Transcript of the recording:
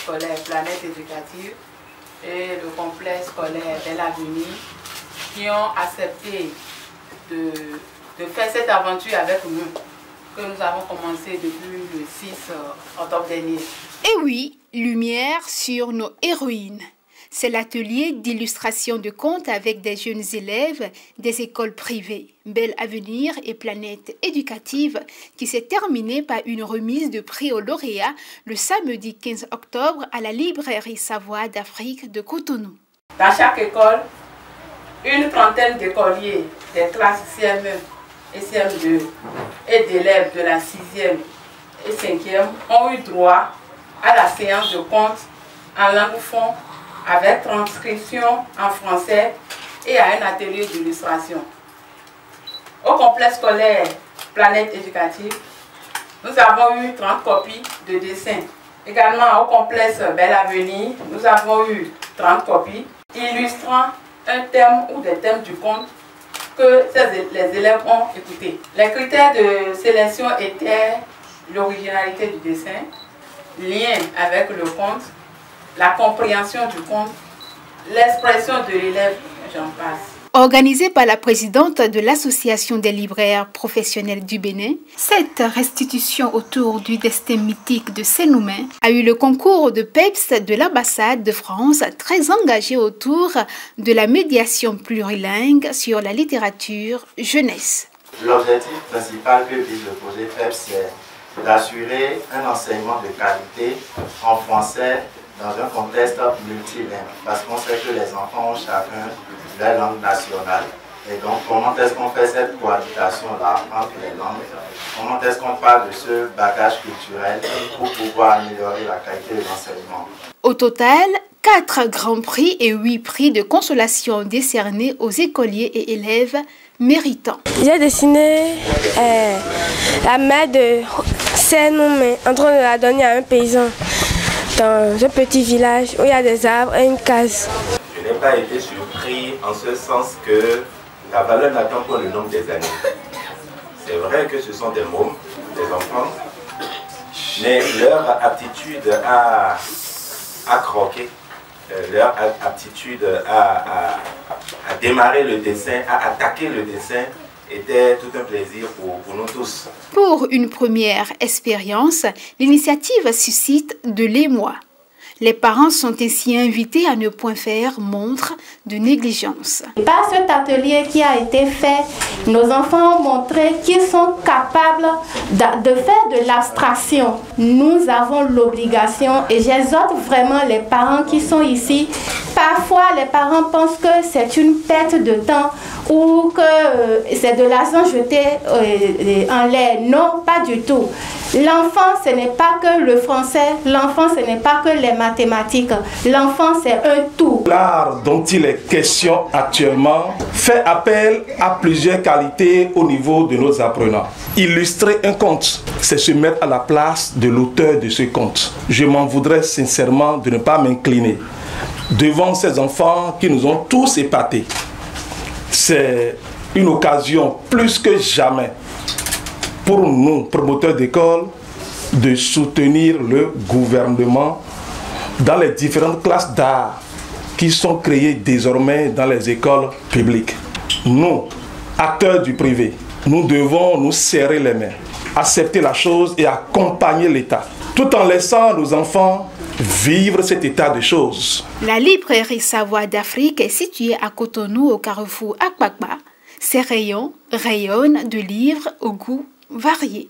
scolaire Planète Éducative et le complexe scolaire Bel Avenir qui ont accepté de faire cette aventure avec nous, que nous avons commencé depuis le 6 octobre dernier. Et oui, lumière sur nos héroïnes. C'est l'atelier d'illustration de contes avec des jeunes élèves des écoles privées, Bel Avenir et Planète Éducative, qui s'est terminé par une remise de prix aux lauréats le samedi 15 octobre à la librairie Savoie d'Afrique de Cotonou. Dans chaque école, une trentaine d'écoliers des classes CM1 et CM2 et d'élèves de la 6e et 5e ont eu droit à la séance de contes en langue fon avec transcription en français et à un atelier d'illustration. Au complexe scolaire Planète Éducative, nous avons eu 30 copies de dessins. Également au complexe Bel Avenir, nous avons eu 30 copies illustrant un thème ou des thèmes du conte que les élèves ont écouté. Les critères de sélection étaient l'originalité du dessin, lien avec le conte, la compréhension du conte, l'expression de l'élève, j'en passe. Organisée par la présidente de l'Association des libraires professionnels du Bénin, cette restitution autour du destin mythique de Sénoumé a eu le concours de PEPS de l'ambassade de France, très engagée autour de la médiation plurilingue sur la littérature jeunesse. L'objectif principal que vise le projet PEPS, c'est d'assurer un enseignement de qualité en français dans un contexte multilingue, parce qu'on sait que les enfants ont chacun leur langue nationale. Et donc, comment est-ce qu'on fait cette cohabitation-là entre les langues? Comment est-ce qu'on parle de ce bagage culturel pour pouvoir améliorer la qualité de l'enseignement? Au total, 4 grands prix et 8 prix de consolation décernés aux écoliers et élèves méritants. J'ai dessiné la mère de Sénoumé en train de la donner à un paysan dans un petit village où il y a des arbres et une case. Je n'ai pas été surpris en ce sens que la valeur n'attend pas le nombre des années. C'est vrai que ce sont des mômes, des enfants, mais leur aptitude à croquer, leur aptitude à démarrer le dessin, à attaquer le dessin, était tout un plaisir pour nous tous. Pour une première expérience, l'initiative suscite de l'émoi. Les parents sont ainsi invités à ne point faire montre de négligence. Par cet atelier qui a été fait, nos enfants ont montré qu'ils sont capables de faire de l'abstraction. Nous avons l'obligation, et j'exhorte vraiment les parents qui sont ici. Parfois, les parents pensent que c'est une perte de temps ou que c'est de l'argent jeté en l'air. Non, pas du tout. L'enfant, ce n'est pas que le français, l'enfant, ce n'est pas que les mathématiques. L'enfant, c'est un tout. L'art dont il est question actuellement fait appel à plusieurs qualités au niveau de nos apprenants. Illustrer un conte, c'est se mettre à la place de l'auteur de ce conte. Je m'en voudrais sincèrement de ne pas m'incliner devant ces enfants qui nous ont tous épatés. C'est une occasion plus que jamais pour nous, promoteurs d'école, de soutenir le gouvernement dans les différentes classes d'art qui sont créées désormais dans les écoles publiques. Nous, acteurs du privé, nous devons nous serrer les mains, accepter la chose et accompagner l'État, tout en laissant nos enfants vivre cet état de choses. La librairie Savoie d'Afrique est située à Cotonou, au carrefour Akpakpa. Ses rayons rayonnent de livres au goût varié.